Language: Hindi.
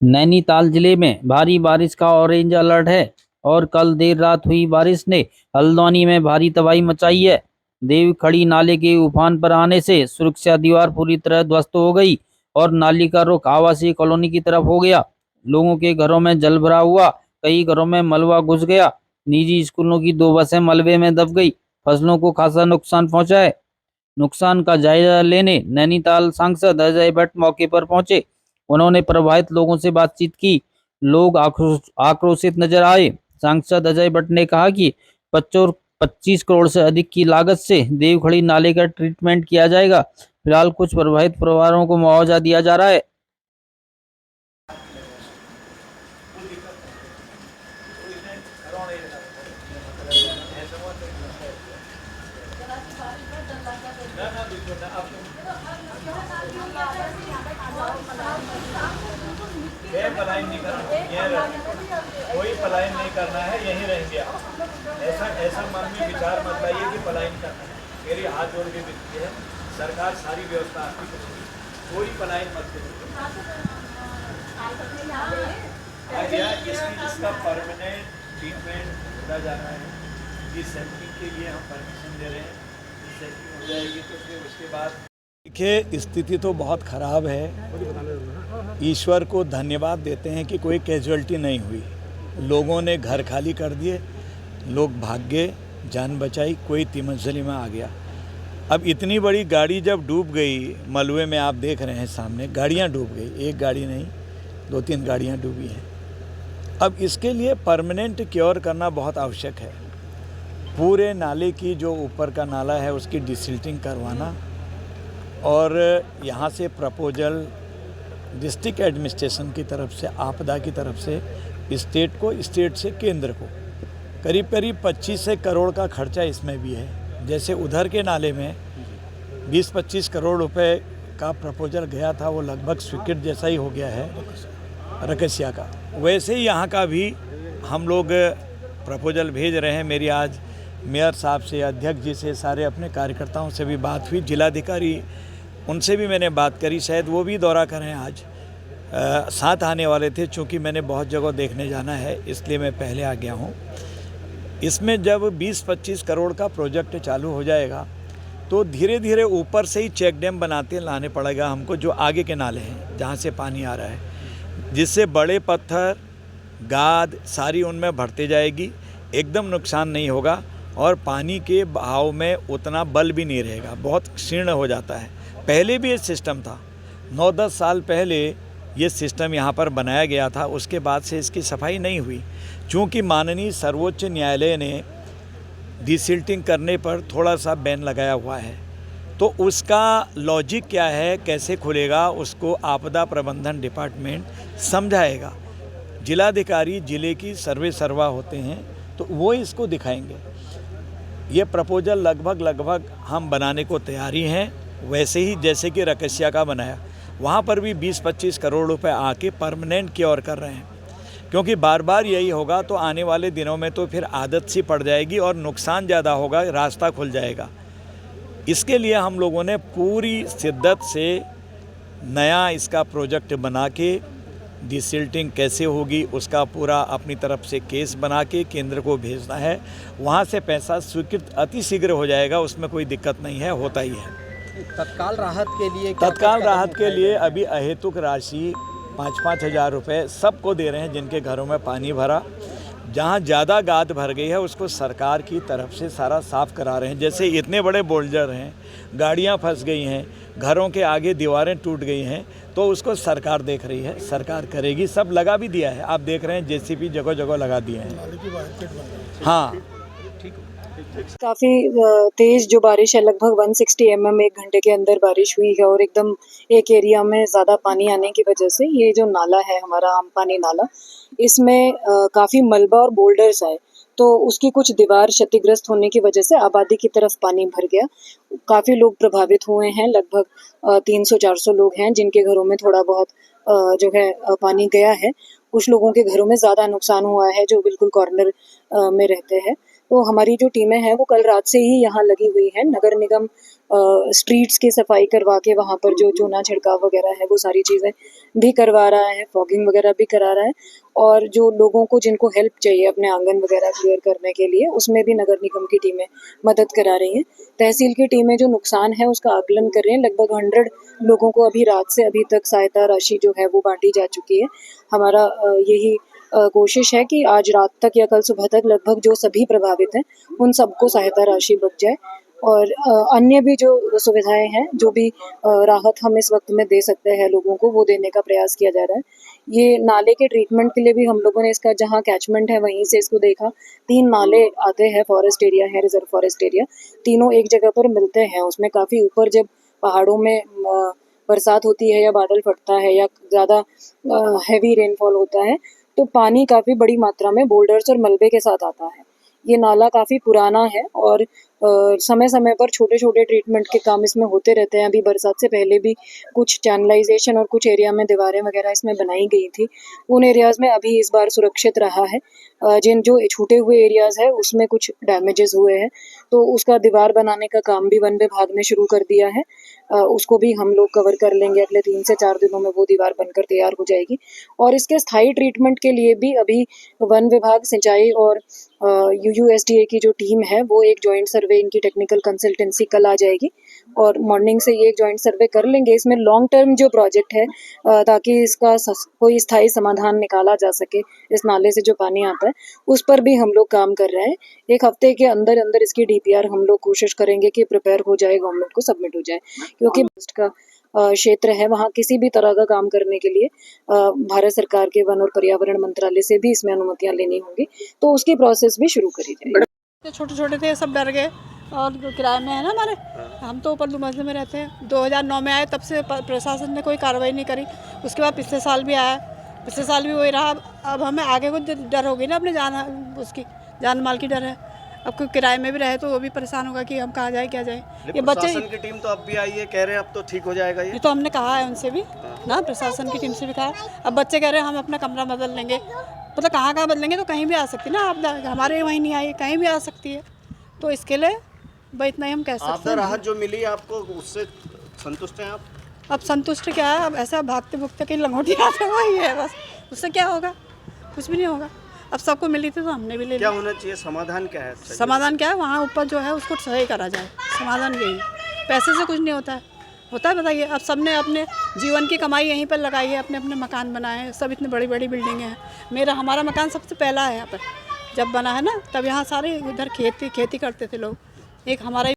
नैनीताल जिले में भारी बारिश का ऑरेंज अलर्ट है और कल देर रात हुई बारिश ने हल्द्वानी में भारी तबाही मचाई है। देवखड़ी नाले के उफान पर आने से सुरक्षा दीवार पूरी तरह ध्वस्त हो गई और नाली का रुख आवासीय कॉलोनी की तरफ हो गया। लोगों के घरों में जल भरा हुआ, कई घरों में मलबा घुस गया। निजी स्कूलों की दो बसें मलबे में दब गई। फसलों को खासा नुकसान पहुंचा है। नुकसान का जायजा लेने नैनीताल सांसद अजय भट्ट मौके पर पहुंचे। उन्होंने प्रभावित लोगों से बातचीत की। लोग आक्रोशित नजर आए। सांसद अजय भट्ट ने कहा कि 25 करोड़ से अधिक की लागत से देवखड़ी नाले का ट्रीटमेंट किया जाएगा। फिलहाल कुछ प्रभावित परिवारों को मुआवजा दिया जा रहा है। पलायन नहीं करना, कोई पलायन नहीं करना है, यहीं रहेंगे आप। ऐसा ऐसा मन में विचार मत लाइए कि पलायन करना है। मेरी हाथ जोड़ के विनती है, सरकार सारी व्यवस्था आपकी करेगी, कोई पलायन मत करिए। इसका परमानेंट ट्रीटमेंट होता जा रहा है। इस सेटिंग के लिए हम परमिशन दे रहे हैं। सेटिंग हो जाएगी तो फिर उसके बाद देखिए, स्थिति तो बहुत ख़राब है। ईश्वर को धन्यवाद देते हैं कि कोई कैजुअल्टी नहीं हुई। लोगों ने घर खाली कर दिए, लोग भाग गए, जान बचाई, कोई तिमंजली में आ गया। अब इतनी बड़ी गाड़ी जब डूब गई, मलबे में आप देख रहे हैं सामने गाड़ियां डूब गई, एक गाड़ी नहीं 2-3 गाड़ियां डूबी हैं। अब इसके लिए परमानेंट क्योर करना बहुत आवश्यक है। पूरे नाले की जो ऊपर का नाला है उसकी डिसिल्टिंग करवाना और यहाँ से प्रपोजल डिस्ट्रिक्ट एडमिनिस्ट्रेशन की तरफ से, आपदा की तरफ से स्टेट को, स्टेट से केंद्र को करीब 25 करोड़ का खर्चा इसमें भी है। जैसे उधर के नाले में 20-25 करोड़ रुपए का प्रपोजल गया था, वो लगभग स्वीकृत जैसा ही हो गया है रकसिया का। वैसे ही यहाँ का भी हम लोग प्रपोजल भेज रहे हैं। मेरी आज मेयर साहब से, अध्यक्ष जी से, सारे अपने कार्यकर्ताओं से भी बात हुई, जिलाधिकारी उनसे भी मैंने बात करी, शायद वो भी दौरा करें आज। साथ आने वाले थे, चूँकि मैंने बहुत जगह देखने जाना है इसलिए मैं पहले आ गया हूँ। इसमें जब 20-25 करोड़ का प्रोजेक्ट चालू हो जाएगा तो धीरे धीरे ऊपर से ही चेक डैम बनाते लाने पड़ेगा हमको, जो आगे के नाले हैं जहाँ से पानी आ रहा है, जिससे बड़े पत्थर, गाद सारी उनमें भरते जाएगी, एकदम नुकसान नहीं होगा और पानी के बहाव में उतना बल भी नहीं रहेगा, बहुत क्षीण हो जाता है। पहले भी ये सिस्टम था, 9-10 साल पहले ये सिस्टम यहाँ पर बनाया गया था, उसके बाद से इसकी सफाई नहीं हुई। चूँकि माननीय सर्वोच्च न्यायालय ने डिसिल्टिंग करने पर थोड़ा सा बैन लगाया हुआ है, तो उसका लॉजिक क्या है, कैसे खुलेगा, उसको आपदा प्रबंधन डिपार्टमेंट समझाएगा। जिलाधिकारी जिले की सर्वे सर्वा होते हैं तो वो इसको दिखाएंगे। ये प्रपोजल लगभग हम बनाने को तैयारी हैं, वैसे ही जैसे कि रकसिया का बनाया, वहाँ पर भी 20-25 करोड़ रुपए आके परमानेंट क्योर कर रहे हैं। क्योंकि बार बार यही होगा तो आने वाले दिनों में तो फिर आदत सी पड़ जाएगी और नुकसान ज़्यादा होगा, रास्ता खुल जाएगा। इसके लिए हम लोगों ने पूरी शिद्दत से नया इसका प्रोजेक्ट बना के डिसिल्टिंग कैसे होगी उसका पूरा अपनी तरफ से केस बना के केंद्र को भेजना है। वहाँ से पैसा स्वीकृत अति शीघ्र हो जाएगा, उसमें कोई दिक्कत नहीं है, होता ही है। तत्काल राहत के लिए तत्काल राहत के लिए अभी अहेतुक राशि 5-5 हज़ार रुपये सबको दे रहे हैं जिनके घरों में पानी भरा। जहाँ ज़्यादा गाद भर गई है उसको सरकार की तरफ से सारा साफ़ करा रहे हैं। जैसे इतने बड़े बोल्डर हैं, गाड़ियाँ फंस गई हैं, घरों के आगे दीवारें टूट गई हैं, तो उसको सरकार देख रही है, सरकार करेगी। सब लगा भी दिया है, आप देख रहे हैं जेसीबी जगह जगह लगा दिए हैं। हाँ, काफी तेज जो बारिश है, लगभग 160 mm 1 घंटे के अंदर बारिश हुई है और एकदम एक एरिया में ज़्यादा पानी आने की वजह से ये जो नाला है हमारा आमपानी नाला, इसमें काफ़ी मलबा और बोल्डर्स आए, तो उसकी कुछ दीवार क्षतिग्रस्त होने की वजह से आबादी की तरफ पानी भर गया। काफ़ी लोग प्रभावित हुए हैं, लगभग 300-400 लोग हैं जिनके घरों में थोड़ा बहुत जो है पानी गया है। कुछ लोगों के घरों में ज़्यादा नुकसान हुआ है जो बिल्कुल कॉर्नर में रहते हैं। तो हमारी जो टीमें हैं वो कल रात से ही यहाँ लगी हुई हैं। नगर निगम स्ट्रीट्स की सफाई करवा के वहाँ पर जो चूना छिड़काव वगैरह है वो सारी चीज़ें भी करवा रहा है, फॉगिंग वगैरह भी करा रहा है। और जो लोगों को जिनको हेल्प चाहिए अपने आंगन वगैरह क्लियर करने के लिए, उसमें भी नगर निगम की टीमें मदद करा रही हैं। तहसील की टीमें जो नुकसान है उसका आकलन कर रही हैं। लगभग 100 लोगों को अभी रात से अभी तक सहायता राशि जो है वो बांटी जा चुकी है। हमारा यही कोशिश है कि आज रात तक या कल सुबह तक लगभग जो सभी प्रभावित हैं उन सबको सहायता राशि बच जाए। और अन्य भी जो सुविधाएं हैं, जो भी राहत हम इस वक्त में दे सकते हैं लोगों को, वो देने का प्रयास किया जा रहा है। ये नाले के ट्रीटमेंट के लिए भी हम लोगों ने इसका जहाँ कैचमेंट है वहीं से इसको देखा। 3 नाले आते हैं, फॉरेस्ट एरिया है, रिजर्व फॉरेस्ट एरिया, तीनों एक जगह पर मिलते हैं। उसमें काफ़ी ऊपर जब पहाड़ों में बरसात होती है या बादल फटता है या ज़्यादा हैवी रेनफॉल होता है तो पानी काफ़ी बड़ी मात्रा में बोल्डर्स और मलबे के साथ आता है। ये नाला काफ़ी पुराना है और समय समय पर छोटे छोटे ट्रीटमेंट के काम इसमें होते रहते हैं। अभी बरसात से पहले भी कुछ चैनलाइजेशन और कुछ एरिया में दीवारें वगैरह इसमें बनाई गई थी। उन एरियाज़ में अभी इस बार सुरक्षित रहा है। जिन जो छूटे हुए एरियाज़ है उसमें कुछ डैमेजेस हुए हैं तो उसका दीवार बनाने का काम भी वन विभाग ने शुरू कर दिया है। उसको भी हम लोग कवर कर लेंगे। अगले 3 से 4 दिनों में वो दीवार बनकर तैयार हो जाएगी। और इसके स्थायी ट्रीटमेंट के लिए भी अभी वन विभाग, सिंचाई और UUSDA की जो टीम है वो एक जॉइंट सर्वे, इनकी टेक्निकल कंसल्टेंसी कल आ जाएगी और मॉर्निंग से ये एक जॉइंट सर्वे कर लेंगे। इसमें लॉन्ग टर्म जो प्रोजेक्ट है ताकि इसका कोई स्थायी समाधान निकाला जा सके, इस नाले से जो पानी आता है उस पर भी हम लोग काम कर रहे हैं। 1 हफ्ते के अंदर अंदर इसकी DPR हम लोग कोशिश करेंगे कि प्रिपेयर हो जाए, गवर्नमेंट को सबमिट हो जाए। क्योंकि का क्षेत्र है, वहाँ किसी भी तरह का काम करने के लिए भारत सरकार के वन और पर्यावरण मंत्रालय से भी इसमें अनुमतियाँ लेनी होंगी, तो उसकी प्रोसेस भी शुरू करी जाएगी। छोटे छोटे थे, सब डर गए और किराए में है ना हमारे, हम तो ऊपर 2 मंजिल में रहते हैं। 2009 में आए, तब से प्रशासन ने कोई कार्रवाई नहीं करी। उसके बाद पिछले साल भी आया, पिछले साल भी वही रहा। अब हमें आगे को डर हो गई ना, अपने जान माल की डर है। अब कोई किराए में भी रहे तो वो भी परेशान होगा कि हम कहाँ जाए क्या जाए। ये बच्चे की टीम तो अब भी आई है, कह रहे हैं अब तो ठीक हो जाएगा ये तो हमने कहा है उनसे भी ना, प्रशासन की टीम से भी कहा है। अब बच्चे कह रहे हैं हम अपना कमरा बदल लेंगे, मतलब कहाँ बदलेंगे, तो कहीं भी आ सकती है ना आप, हमारे वहीं नहीं आई, कहीं भी आ सकती है। तो इसके लिए भाई इतना ही हम कह सकते हैं। राहत जो मिली आपको उससे संतुष्ट हैं आप? अब संतुष्ट क्या है, अब ऐसा भागते भुगते कहीं लंगोटी आते वही है बस, उससे क्या होगा, कुछ भी नहीं होगा। अब सबको मिली थी तो हमने भी ले लिया। क्या होना चाहिए, समाधान क्या है? समाधान क्या है, वहाँ ऊपर जो है उसको सही करा जाए, समाधान यही है। पैसे से कुछ नहीं होता है बताइए। अब सबने अपने जीवन की कमाई यहीं पर लगाई है, अपने अपने मकान बनाए हैं, सब इतनी बड़ी बड़ी बिल्डिंगें हैं। हमारा मकान सबसे पहला है यहाँ पर, जब बना है ना, तब यहाँ सारे उधर खेती करते थे लोग। एक हमारा